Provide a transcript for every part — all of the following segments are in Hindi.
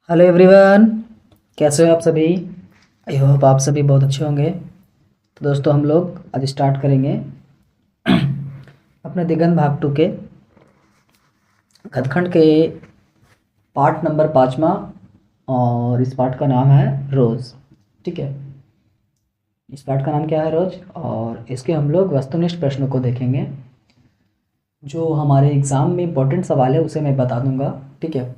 Hello everyone. कैसे हो आप सभी? आई होप आप सभी बहुत अच्छे होंगे। तो दोस्तों हम लोग आज स्टार्ट करेंगे अपने दिगंत भाग 2 के कथखंड के पार्ट नंबर 5वां। और इस पार्ट का नाम है रोज़। ठीक है, इस पार्ट का नाम क्या है? रोज़। और इसके हम लोग वस्तुनिष्ठ प्रश्नों को देखेंगे। जो हमारे एग्ज़ाम में इम्पोर्टेंट सवाल है उसे मैं बता दूंगा। ठीक है,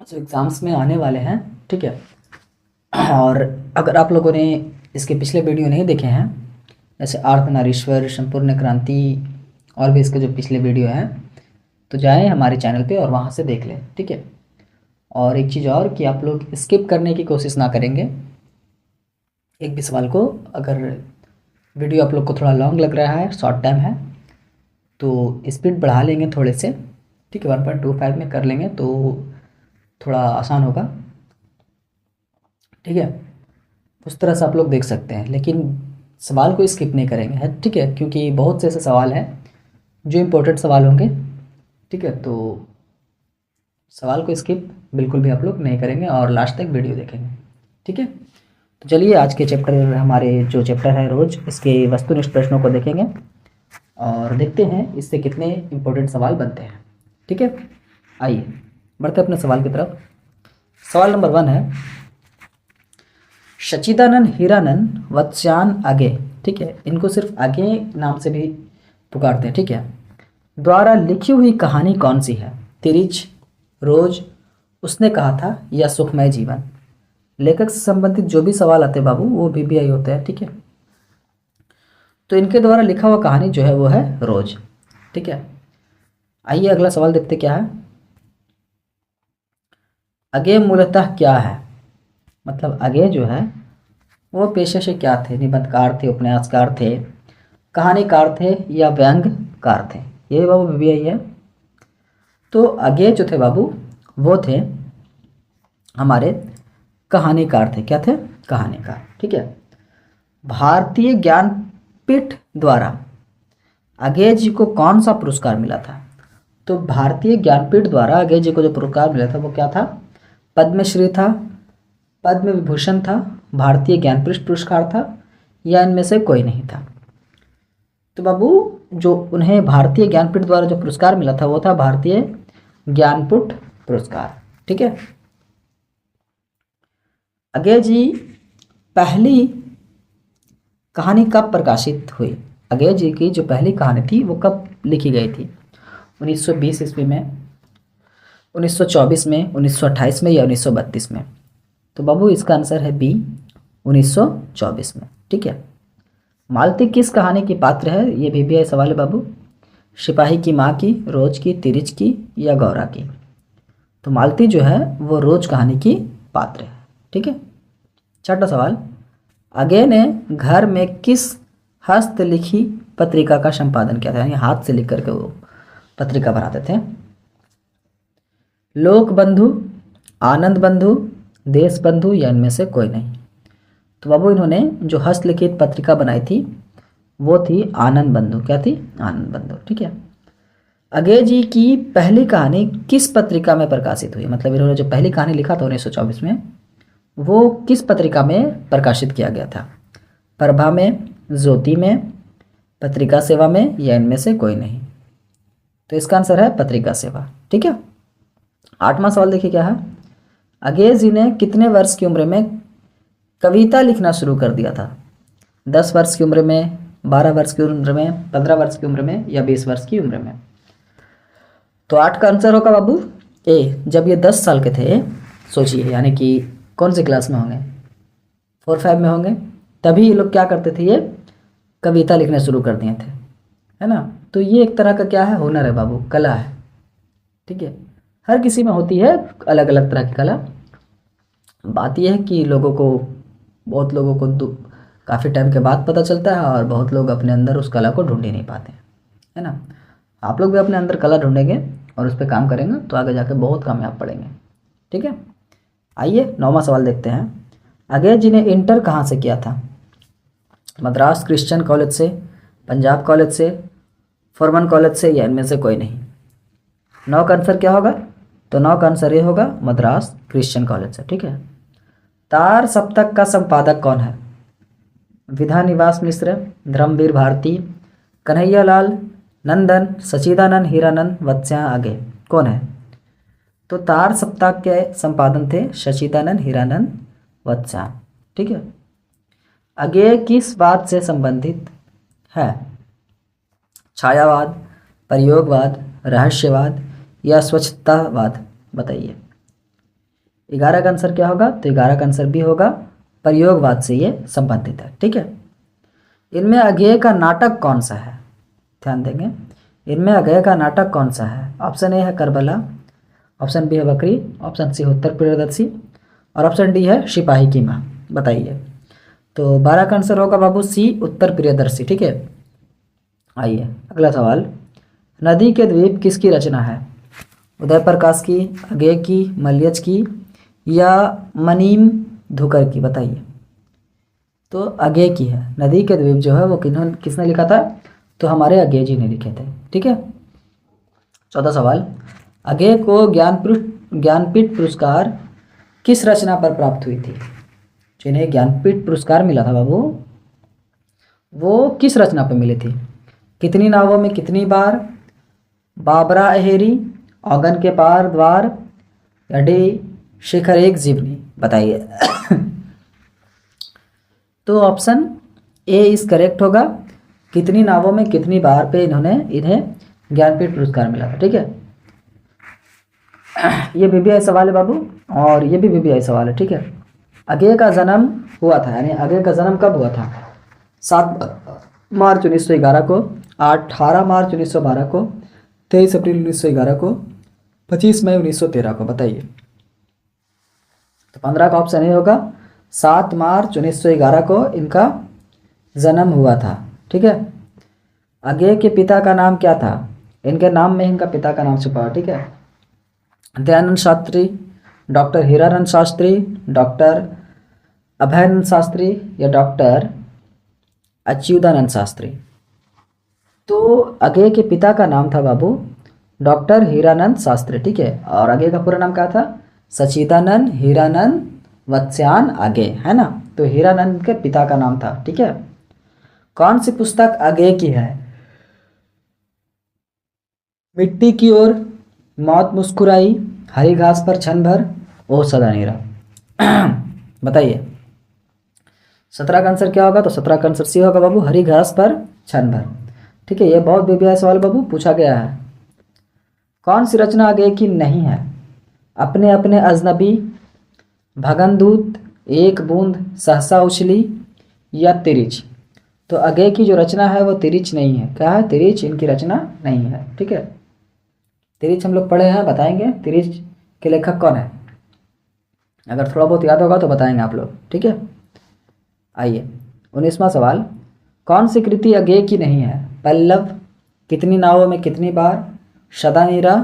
जो एग्ज़ाम्स में आने वाले हैं। ठीक है, और अगर आप लोगों ने इसके पिछले वीडियो नहीं देखे हैं, जैसे अर्धनारीश्वर, संपूर्ण क्रांति और भी इसके जो पिछले वीडियो हैं, तो जाएं हमारे चैनल पे और वहाँ से देख लें। ठीक है, और एक चीज़ और कि आप लोग स्किप करने की कोशिश ना करेंगे एक भी सवाल को। अगर वीडियो आप लोग को थोड़ा लॉन्ग लग रहा है, शॉर्ट टाइम है, तो स्पीड बढ़ा लेंगे थोड़े से। ठीक है, 1.25 में कर लेंगे तो थोड़ा आसान होगा। ठीक है, उस तरह से आप लोग देख सकते हैं, लेकिन सवाल को स्किप नहीं करेंगे है। ठीक है, क्योंकि बहुत से ऐसे सवाल हैं जो इम्पोर्टेंट सवाल होंगे। ठीक है, तो सवाल को स्किप बिल्कुल भी आप लोग नहीं करेंगे और लास्ट तक वीडियो देखेंगे। ठीक है, तो चलिए आज के चैप्टर, हमारे जो चैप्टर है रोज, इसके वस्तुनिष्ठ प्रश्नों को देखेंगे और देखते हैं इससे कितने इम्पोर्टेंट सवाल बनते हैं। ठीक है, आइए बढ़ते अपने सवाल की तरफ। सवाल नंबर 1 है, सच्चिदानंद हीरानंद वत्स्यान आगे, ठीक है, इनको सिर्फ आगे नाम से भी पुकारते हैं। ठीक है, द्वारा लिखी हुई कहानी कौन सी है? तिरिच, रोज, उसने कहा था या सुखमय जीवन? लेखक से संबंधित जो भी सवाल आते हैं बाबू वो बीबीआई होते हैं। ठीक है, तो इनके द्वारा लिखा हुआ कहानी जो है वो है रोज। ठीक है, आइए अगला सवाल देखते क्या है। अगे मूलतः क्या है? मतलब अगे जो है वो पेशे से क्या थे? निबंधकार थे, उपन्यासकार थे, कहानीकार थे या व्यंग्यकार थे? ये बाबू बीबीआई है। तो अगे जो थे बाबू वो थे हमारे कहानीकार थे। क्या थे? कहानीकार। ठीक है, भारतीय ज्ञानपीठ द्वारा अगे जी को कौन सा पुरस्कार मिला था? तो भारतीय ज्ञानपीठ द्वारा अगे जी को जो पुरस्कार मिला था वो क्या था? पद्मश्री था, पद्म विभूषण था, भारतीय ज्ञानपीठ पुरस्कार था, या इनमें से कोई नहीं था? तो बाबू जो उन्हें भारतीय ज्ञानपीठ द्वारा जो पुरस्कार मिला था वो था भारतीय ज्ञानपीठ पुरस्कार। ठीक है, अगे जी पहली कहानी कब प्रकाशित हुई? अगे जी की जो पहली कहानी थी वो कब लिखी गई थी? 1920 ईस्वी में, 1924 में, 1928 में या 1932 में? तो बाबू इसका आंसर है बी, 1924 में। ठीक है, मालती किस कहानी की पात्र है? ये बीबीआई सवाल है बाबू। सिपाही की माँ की, रोज की, तिरिच की या गौरा की? तो मालती जो है वो रोज कहानी की पात्र है। ठीक है, छठा सवाल, अगे ने घर में किस हस्तलिखी पत्रिका का संपादन किया था? यानी हाथ से लिख करके वो पत्रिका बनाते थे। लोक बंधु, आनंद बंधु, देश बंधु या इनमें से कोई नहीं? तो बाबू इन्होंने जो हस्तलिखित पत्रिका बनाई थी वो थी आनंद बंधु। क्या थी? आनंद बंधु। ठीक है, अगे जी की पहली कहानी किस पत्रिका में प्रकाशित हुई? मतलब इन्होंने जो पहली कहानी लिखा था 1924 में वो किस पत्रिका में प्रकाशित किया गया था? प्रभा में, ज्योति में, पत्रिका सेवा में या इनमें से कोई नहीं? तो इसका आंसर है पत्रिका सेवा। ठीक है, 8वां सवाल देखिए क्या है। अगे जी ने कितने वर्ष की उम्र में कविता लिखना शुरू कर दिया था? 10 वर्ष की उम्र में, 12 वर्ष की उम्र में, 15 वर्ष की उम्र में या 20 वर्ष की उम्र में? तो 8 का आंसर होगा बाबू ए, जब ये 10 साल के थे। सोचिए, यानी कि कौन सी क्लास में होंगे? 4-5 में होंगे। तभी ये लोग क्या करते थे? ये कविता लिखना शुरू कर दिए थे, है ना। तो ये एक तरह का क्या है? हुनर है बाबू, कला है। ठीक है, हर किसी में होती है अलग अलग तरह की कला। बात यह है कि लोगों को, बहुत लोगों को काफ़ी टाइम के बाद पता चलता है और बहुत लोग अपने अंदर उस कला को ढूंढ ही नहीं पाते हैं, है ना। आप लोग भी अपने अंदर कला ढूंढेंगे और उस पर काम करेंगे तो आगे जाके बहुत कामयाब पड़ेंगे। ठीक है, आइए 9वां सवाल देखते हैं। अगे जी ने इंटर कहाँ से किया था? मद्रास क्रिश्चियन कॉलेज से, पंजाब कॉलेज से, फॉरमन कॉलेज से या इनमें से कोई नहीं? 9 का आंसर क्या होगा? तो 9 का आंसर ये होगा मद्रास क्रिश्चियन कॉलेज से। ठीक है। तार सप्तक का संपादक कौन है? विधानिवास मिश्र, धर्मवीर भारती, कन्हैयालाल नंदन, सच्चिदानंद हीरानंद, वत्स्या आगे। कौन है? तो तार सप्ताह के संपादन थे सच्चिदानंद हीरानंद वत्स्या। ठीक है। अगेय किस बात से संबंधित है? छायावाद, प्रयोगवाद, रहस्यवाद या स्वच्छतावाद? बताइए। 11 का आंसर क्या होगा? तो 11 का आंसर भी होगा प्रयोगवाद से ये संबंधित है। ठीक है। इनमें अगेय का नाटक कौन सा है? ध्यान देंगे। इनमें अगेय का नाटक कौन सा है? ऑप्शन ए है करबला, ऑप्शन बी है बकरी, ऑप्शन सी उत्तर प्रियदर्शी और ऑप्शन डी है सिपाही की माँ। बताइए। तो 12 का आंसर होगा बाबू सी उत्तर प्रियदर्शी। ठीक है। आइए अगला सवाल। नदी के द्वीप किसकी रचना है? उदय प्रकाश की, अगेय की, मलयज की या मनीम धुकर की? बताइए। तो अगेय की है। नदी के द्वीप जो है वो किसने लिखा था? तो हमारे अगेय जी ने लिखे थे। ठीक है। 14 सवाल। अगेय को ज्ञानपीठ पुरस्कार किस रचना पर प्राप्त हुई थी? जिन्हें ज्ञानपीठ पुरस्कार मिला था बाबू, वो किस रचना पर मिली थी? कितनी नावों में कितनी बार, बाबरा अहेरी, औगन के पार द्वार या डी शिखर एक जीवनी? बताइए। तो ऑप्शन ए इस करेक्ट होगा। कितनी नावों में कितनी बार पे इन्हें ज्ञानपीठ पुरस्कार मिला था। ठीक है। ये बीबीआई सवाल है बाबू और ये भी बीबीआई सवाल है। ठीक है। अगेय का जन्म हुआ था, यानी अगेय का जन्म कब हुआ था? 7 मार्च 1911 को, 18 मार्च 1912 को, 23 अप्रैल 1911 को, 25 मई 1913 को? बताइए। तो 15 का ऑप्शन ए होगा 7 मार्च 1911 को इनका जन्म हुआ था। ठीक है। अगेय के पिता का नाम क्या था? इनके नाम में इनका पिता का नाम छुपा है। ठीक है। दयानंद शास्त्री, डॉक्टर हीरानंद शास्त्री, डॉक्टर अभयानंद शास्त्री या डॉक्टर अच्युतानंद शास्त्री? तो अगेय के पिता का नाम था बाबू डॉक्टर हीरानंद शास्त्री। ठीक है। और अगेय का पूरा नाम क्या था? सच्चिदानंद हीरानंद वत्स्यान अगेय, है ना। तो हीरानंद के पिता का नाम था। ठीक है। कौन सी पुस्तक अगेय की है? मिट्टी की ओर, मौत मुस्कुराई, हरी घास पर क्षण भर, ओ सदा नीरा? बताइए। 17 का आंसर क्या होगा? तो 17 का आंसर सी होगा बाबू हरी घास पर क्षण भर। ठीक है। ये बहुत बीबीआई सवाल बाबू पूछा गया है। कौन सी रचना अगेय की नहीं है? अपने अपने अजनबी, भगनदूत, एक बूंद सहसा उछली या तिरिच? तो अगेय की जो रचना है वो तिरिच नहीं है। क्या है? तिरिच इनकी रचना नहीं है। ठीक है। तिरिच हम लोग पढ़े हैं, बताएंगे तिरिच के लेखक कौन है। अगर थोड़ा बहुत याद होगा तो बताएंगे आप लोग। ठीक है। आइए 19वां सवाल। कौन सी कृति अगेय की नहीं है? पल्लव, कितनी नावों में कितनी बार, सदानीरा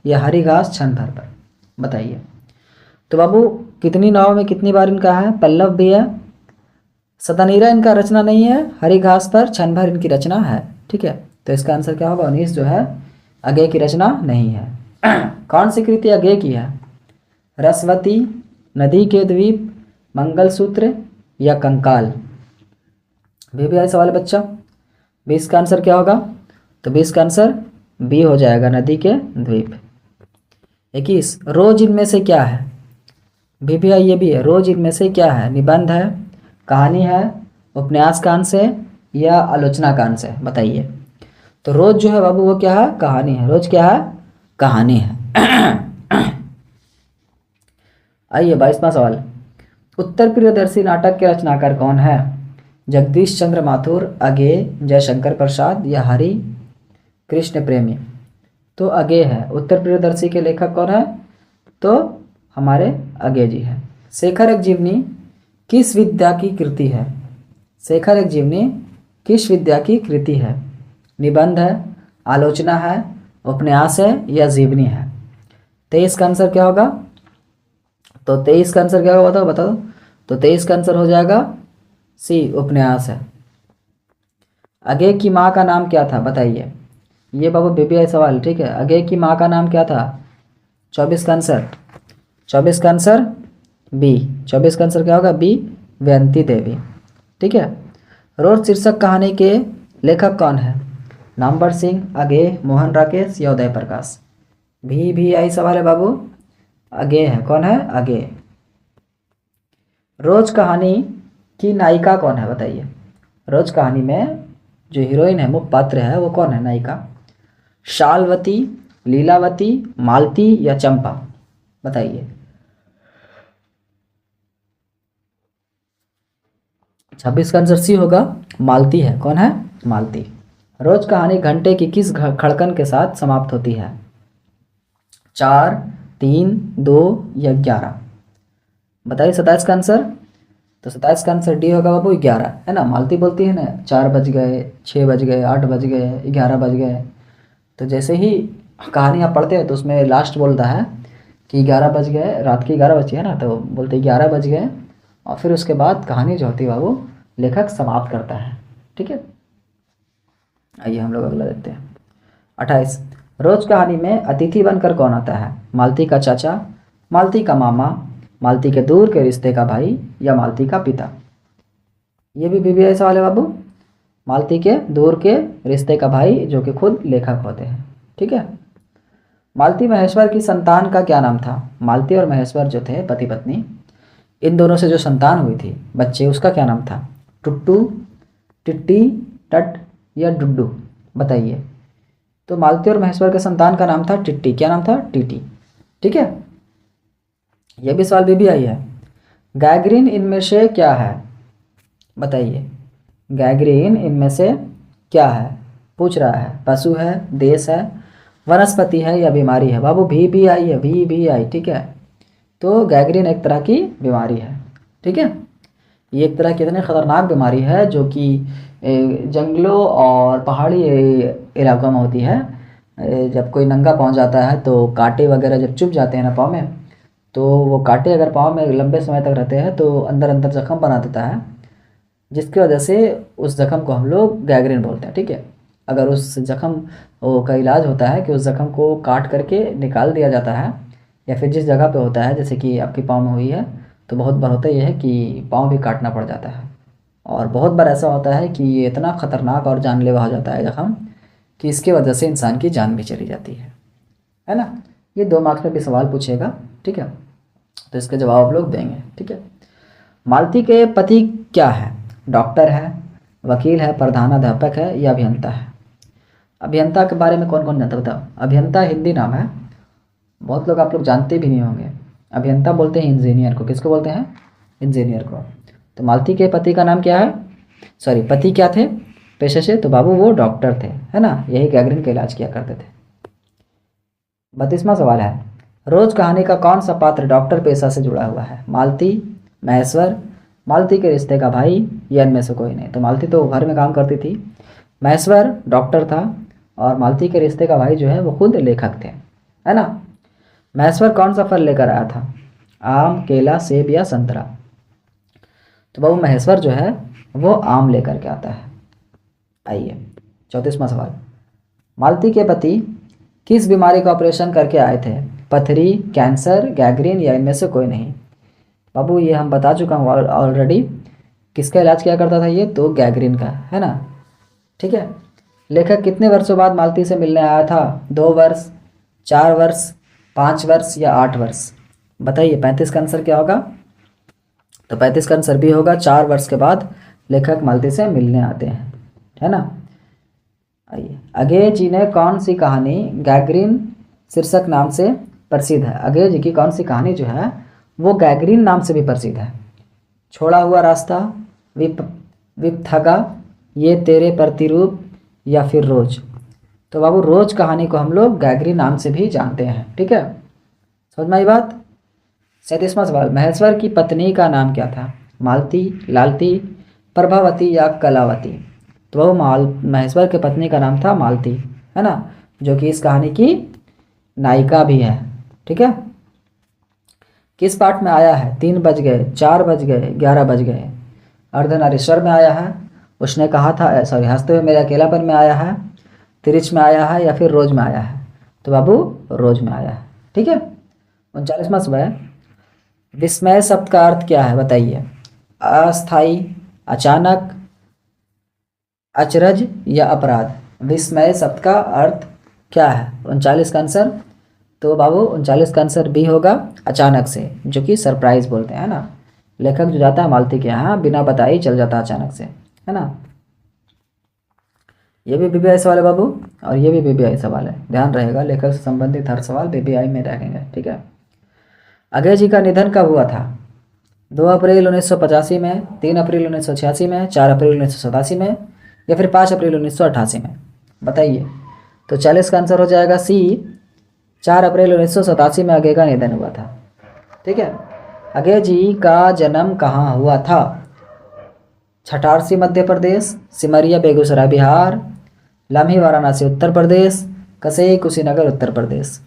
या हरी घास क्षण भर पर? बताइए। तो बाबू कितनी नावों में कितनी बार इनका है, पल्लव भी है, सदानीरा इनका रचना नहीं है, हरी घास पर क्षण भर इनकी रचना है। ठीक है। तो इसका आंसर क्या होगा? 19 जो है अगेय की रचना नहीं है। कौन सी कृति अगेय की है? रसवती, नदी के द्वीप, मंगलसूत्र या कंकाल? बीबीआई सवाल बच्चा। 20 का आंसर क्या होगा? तो 20 का आंसर बी हो जाएगा नदी के द्वीप। 21 रोज इनमें से क्या है? बीबीआई ये भी है। रोज इनमें से क्या है? निबंध है, कहानी है, उपन्यास का अंश है या आलोचना का अंश है? बताइए। तो रोज जो है बाबू वो क्या है? कहानी है। रोज क्या है? कहानी है। आइए 22वां सवाल। उत्तर प्रियदर्शी नाटक के रचनाकार कौन है? जगदीश चंद्र माथुर, अगेय, जयशंकर प्रसाद या हरि कृष्ण प्रेमी? तो अगेय है। उत्तर प्रियदर्शी के लेखक कौन है? तो हमारे अगेय जी हैं। शेखर एक जीवनी किस विद्या की कृति है? शेखर एक जीवनी किस विद्या की कृति है? निबंध है, आलोचना है, उपन्यास है या जीवनी है? 23 का आंसर क्या होगा? तो 23 का आंसर क्या होगा बताओ बताओ। तो 23 का आंसर हो जाएगा सी, उपन्यास है। अगेय की माँ का नाम क्या था? बताइए। ये बाबू बीबीआई सवाल। ठीक है। अगेय की माँ का नाम क्या था? 24 का आंसर, 24 का आंसर बी, 24 का आंसर क्या होगा? बी, वयंती देवी। ठीक है। रोज शीर्षक कहानी के लेखक कौन है? नामवर सिंह, अगे, मोहन राकेश या उदय प्रकाश? भी आई सवाल है बाबू, अगे है। कौन है? अगे। रोज कहानी की नायिका कौन है बताइए? रोज कहानी में जो हीरोइन है, मुख्य पात्र है, वो कौन है नायिका? शालवती, लीलावती, मालती या चंपा? बताइए। 26 का आंसर सी होगा, मालती है। कौन है? मालती। रोज कहानी घंटे की किस खड़कन के साथ समाप्त होती है? 4, 3, 2 या 11? बताइए 27 का आंसर। तो 27 का आंसर डी होगा बाबू, 11, है ना। मालती बोलती है ना 4 बज गए, 6 बज गए, 8 बज गए, 11 बज गए। तो जैसे ही कहानी आप पढ़ते हैं तो उसमें लास्ट बोलता है कि 11 बज गए, रात की 11 बजी है ना, तो बोलते 11 बज गए, और फिर उसके बाद कहानी जो होती है बाबू लेखक समाप्त करता है। ठीक है। आइए हम लोग अगला देखते हैं। 28, रोज कहानी में अतिथि बनकर कौन आता है? मालती का चाचा, मालती का मामा, मालती के दूर के रिश्ते का भाई या मालती का पिता? ये भी बीबीआई सवाल है बाबू। मालती के दूर के रिश्ते का भाई जो कि खुद लेखक होते हैं। ठीक है। मालती महेश्वर की संतान का क्या नाम था? मालती और महेश्वर जो थे पति पत्नी, इन दोनों से जो संतान हुई थी बच्चे, उसका क्या नाम था? टुट्टू, टिट्टी, टट या डुड्डू? बताइए। तो मालती और महेश्वर के संतान का नाम था टिट्टी। क्या नाम था? टीटी। ठीक है। यह भी सवाल भी आई है। गैगरीन इनमें से क्या है? बताइए। गैगरीन इनमें से क्या है? पूछ रहा है। पशु है, देश है, वनस्पति है या बीमारी है? बाबू भी आई है, भी आई। ठीक है। तो गैगरीन एक तरह की बीमारी है। ठीक है। ये एक तरह की इतनी ख़तरनाक बीमारी है जो कि जंगलों और पहाड़ी इलाकों में होती है। जब कोई नंगा पाँव जाता है तो कांटे वगैरह जब चुभ जाते हैं ना पाँव में, तो वो कांटे अगर पाँव में लंबे समय तक रहते हैं तो अंदर अंदर जख्म बना देता है, जिसकी वजह से उस जख्म को हम लोग गैगरीन बोलते हैं। ठीक है। अगर उस जख्म का इलाज होता है कि उस जख्म को काट करके निकाल दिया जाता है, या फिर जिस जगह पे होता है जैसे कि आपकी पाँव में हुई है, तो बहुत बार होता ये है कि पाँव भी काटना पड़ जाता है। और बहुत बार ऐसा होता है कि ये इतना ख़तरनाक और जानलेवा हो जाता है जख्म कि इसके वजह से इंसान की जान भी चली जाती है ना। ये 2 मार्क्स में भी सवाल पूछेगा। ठीक है। तो इसके जवाब आप लोग देंगे। ठीक है। मालती के पति क्या है? डॉक्टर है, वकील है, प्रधानाध्यापक है या अभियंता है? अभियंता के बारे में कौन कौन जानता है बताओ? अभियंता हिंदी नाम है, बहुत लोग आप लोग जानते भी नहीं होंगे। अभियंता बोलते हैं इंजीनियर को। किसको बोलते हैं? इंजीनियर को। तो मालती के पति का नाम क्या है? सॉरी, पति क्या थे पेशे से? तो बाबू वो डॉक्टर थे, है ना। यही गैगरीन का इलाज किया करते थे। 32वां सवाल है, रोज कहानी का कौन सा पात्र डॉक्टर पेशा से जुड़ा हुआ है? मालती, महेश्वर, मालती के रिश्ते का भाई या इनमें से कोई नहीं? तो मालती तो घर में काम करती थी, महेश्वर डॉक्टर था, और मालती के रिश्ते का भाई जो है वो खुद लेखक थे, है ना। महेश्वर कौन सा फल लेकर आया था? आम, केला, सेब या संतरा? तो बाबू महेश्वर जो है वो आम लेकर के आता है। आइए 34वां सवाल, मालती के पति किस बीमारी का ऑपरेशन करके आए थे? पथरी, कैंसर, गैग्रीन या इनमें से कोई नहीं? बाबू ये हम बता चुका हूँ ऑलरेडी। किसका इलाज किया करता था ये? तो गैग्रीन का, है ना। ठीक है। लेखक कितने वर्षों बाद मालती से मिलने आया था? 2 वर्ष, 4 वर्ष, 5 वर्ष या 8 वर्ष? बताइए 35 का आंसर क्या होगा? तो 35 का आंसर भी होगा, 4 वर्ष के बाद लेखक मालती से मिलने आते हैं, है ना। आइए, अगे जी ने कौन सी कहानी गैगरीन शीर्षक नाम से प्रसिद्ध है? अगे जी की कौन सी कहानी जो है वो गैगरीन नाम से भी प्रसिद्ध है? छोड़ा हुआ रास्ता, विपथगा, ये तेरे प्रतिरूप या फिर रोज? तो बाबू रोज कहानी को हम लोग गैगरीन नाम से भी जानते हैं। ठीक है, समझ में आई बात। 37वां सवाल, महेश्वर की पत्नी का नाम क्या था? मालती, लालती, प्रभावती या कलावती? तो वो महेश्वर के पत्नी का नाम था मालती, है ना, जो कि इस कहानी की नायिका भी है। ठीक है। किस पाठ में आया है? 3 बज गए, 4 बज गए, 11 बज गए? अर्धनारीश्वर में आया है, उसने कहा था, सॉरी, हंसते हुए मेरे अकेलापन में आया है, तिरिच में आया है या फिर रोज में आया है? तो बाबू रोज में आया है। ठीक है। 39वां सवाल, विस्मय शब्द का अर्थ क्या है बताइए। अस्थाई, अचानक, अचरज या अपराध। विस्मय शब्द का अर्थ क्या है 39 का आंसर। तो बाबू 39 का आंसर बी होगा, अचानक से, जो कि सरप्राइज बोलते हैं ना। लेखक जो जाता है मालती के यहाँ बिना बताए ही चल जाता है अचानक से, है ना। ये भी बीबीआई सवाल है बाबू, और ये भी बीबीआई सवाल है, ध्यान रहेगा। लेखक से संबंधित हर सवाल बीबीआई में रहेंगे, ठीक है। अजय जी का निधन कब हुआ था? 2 अप्रैल 1985 में, 3 अप्रैल 1986 में, 4 अप्रैल 1987 में, या फिर 5 अप्रैल 1988 में, बताइए। तो 40 का आंसर हो जाएगा सी, 4 अप्रैल 1987 में अजय का निधन हुआ था, ठीक है। अजय जी का जन्म कहाँ हुआ था? छठारसी मध्य प्रदेश, सिमरिया बेगूसराय बिहार, लम्ही वाराणसी उत्तर प्रदेश, कसई कुशीनगर उत्तर प्रदेश।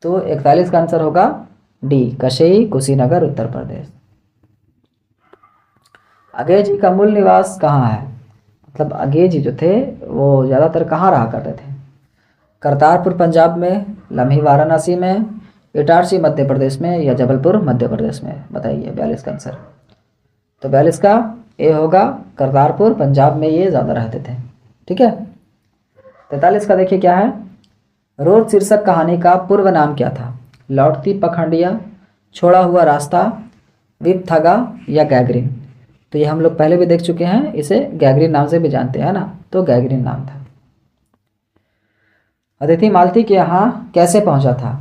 तो 41 का आंसर होगा डी, कसई कुशीनगर उत्तर प्रदेश। अजय जी का मूल निवास कहाँ है? मतलब अजय जी जो थे वो ज़्यादातर कहाँ रहा करते थे? करतारपुर पंजाब में, लम्ही वाराणसी में, इटारसी मध्य प्रदेश में, या जबलपुर मध्य प्रदेश में, बताइए 42 का आंसर। तो 42 का ए होगा, करतारपुर पंजाब में ये ज़्यादा रहते थे, ठीक है। 43 का देखिए क्या है, रोज शीर्षक कहानी का पूर्व नाम क्या था? लौटती पखंडिया, छोड़ा हुआ रास्ता, विपथगा या गैगरिन। तो ये हम लोग पहले भी देख चुके हैं, इसे गैगरिन नाम से भी जानते हैं ना, तो गैगरिन नाम था। अदिति मालती के यहाँ कैसे पहुंचा था?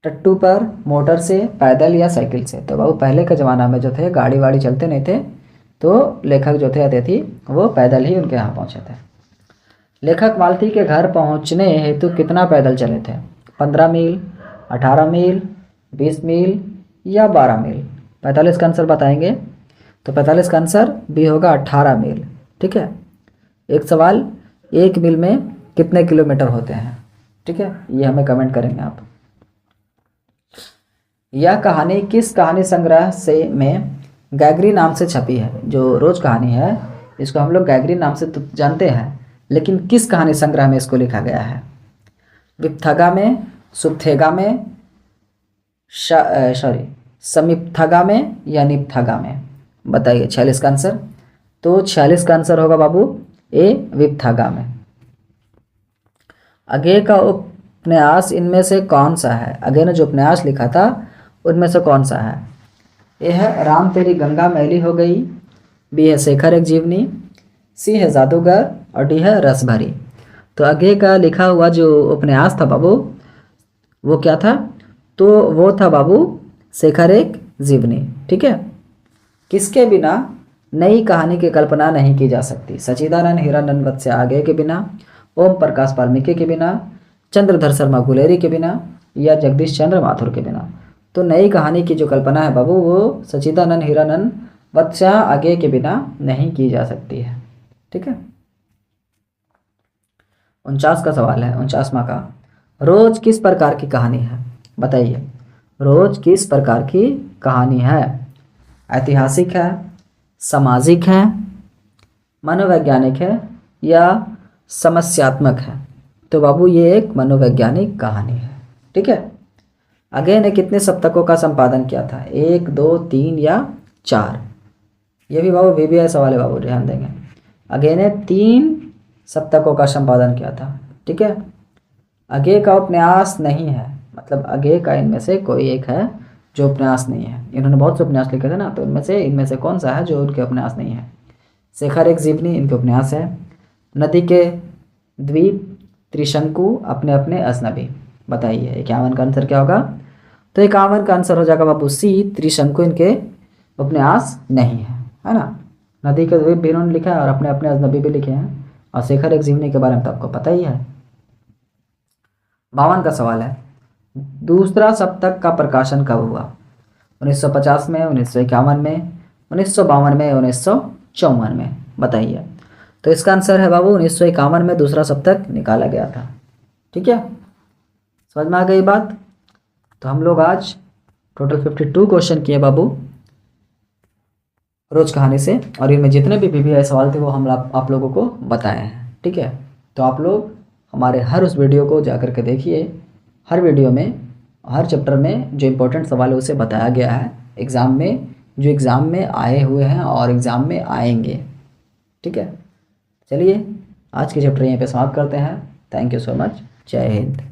टट्टू पर, मोटर से, पैदल या साइकिल से। तो बाबू पहले के ज़माना में जो थे गाड़ी वाड़ी चलते नहीं थे, तो लेखक जो थे अदिति वो पैदल ही उनके यहाँ पहुँचे थे। लेखक मालती के घर पहुँचने हेतु कितना पैदल चले थे? 15 मील, 18 मील, 20 मील या 12 मील। 45 का आंसर बताएंगे। तो 45 का आंसर बी होगा, 18 मील, ठीक है। एक सवाल, 1 मील में कितने किलोमीटर होते हैं, ठीक है, ये हमें कमेंट करेंगे आप। यह कहानी किस कहानी संग्रह से में गैगरी नाम से छपी है? जो रोज कहानी है इसको हम लोग गैगरी नाम से तो जानते हैं, लेकिन किस कहानी संग्रह में इसको लिखा गया है? विपथगा में, सुपथेगा में, समीपथगा में या निपथगा में, बताइए 46 का आंसर। तो 46 का आंसर होगा बाबू ए, विपथगा में। अजय का उपन्यास इनमें से कौन सा है? अजय ने जो उपन्यास लिखा था उनमें से कौन सा है? ए है राम तेरी गंगा मैली हो गई, बी है शेखर एक जीवनी, सी है जादूगर, और डी है रस भरी। तो अजय का लिखा हुआ जो उपन्यास था बाबू वो क्या था? तो वो था बाबू शेखर एक जीवनी, ठीक है। किसके बिना नई कहानी की कल्पना नहीं की जा सकती? सच्चिदानंद हीरानंद वत्स आगे के बिना, ओम प्रकाश वाल्मीकि के बिना, चंद्रधर शर्मा गुलेरी के बिना, या जगदीश चंद्र माथुर के बिना। तो नई कहानी की जो कल्पना है बाबू वो सच्चिदानंद हीरानंद वत्स आगे के बिना नहीं की जा सकती है, ठीक है। 49 का सवाल है, 49वां का, रोज किस प्रकार की कहानी है? बताइए, रोज किस प्रकार की कहानी है? ऐतिहासिक है, सामाजिक है, मनोवैज्ञानिक है, या समस्यात्मक है? तो बाबू ये एक मनोवैज्ञानिक कहानी है, ठीक है। अजय ने कितने सप्तकों का संपादन किया था? 1, 2, 3 या 4? ये भी बाबू बीबीआई सवाल है बाबू, ध्यान देंगे। अजय ने 3 सप्तकों का संपादन किया था, ठीक है। अजय का उपन्यास नहीं है, मतलब अजय का इनमें से कोई एक है जो उपन्यास नहीं है। इन्होंने बहुत से उपन्यास लिखे थे ना, तो इनमें से कौन सा है जो उनके उपन्यास नहीं है? शेखर एक जीवनी इनके उपन्यास है, नदी के द्वीप, त्रिशंकु, अपने अपने अजनबी। बताइए 51 का आंसर क्या होगा? तो 51 का आंसर हो जाएगा बाबू सी, त्रिशंकु इनके उपन्यास नहीं है ना। नदी के द्वीप भी इन्होंने लिखा है और अपने अपने अजनबी भी लिखे हैं, और शेखर एक जीवनी के बारे में तो आपको पता ही है। 52 का सवाल है, दूसरा सप्तक का प्रकाशन कब हुआ? 1950 में, 1951 में, 1952 में, 1954 में, बताइए। तो इसका आंसर है बाबू 1951 में दूसरा सप्तक निकाला गया था, ठीक है। समझ में आ गई बात? तो हम लोग आज टोटल 52 क्वेश्चन किए बाबू रोज कहानी से, और इनमें जितने भी बीबीआई सवाल थे वो हम आप लोगों को बताए हैं, ठीक है। तो आप लोग हमारे हर उस वीडियो को जा कर के देखिए, हर वीडियो में, हर चैप्टर में जो इम्पोर्टेंट सवाल है उसे बताया गया है एग्ज़ाम में, जो एग्ज़ाम में आए हुए हैं और एग्ज़ाम में आएंगे। ठीक है, चलिए आज के चैप्टर यहीं पे समाप्त करते हैं। Thank you so much. जय हिंद।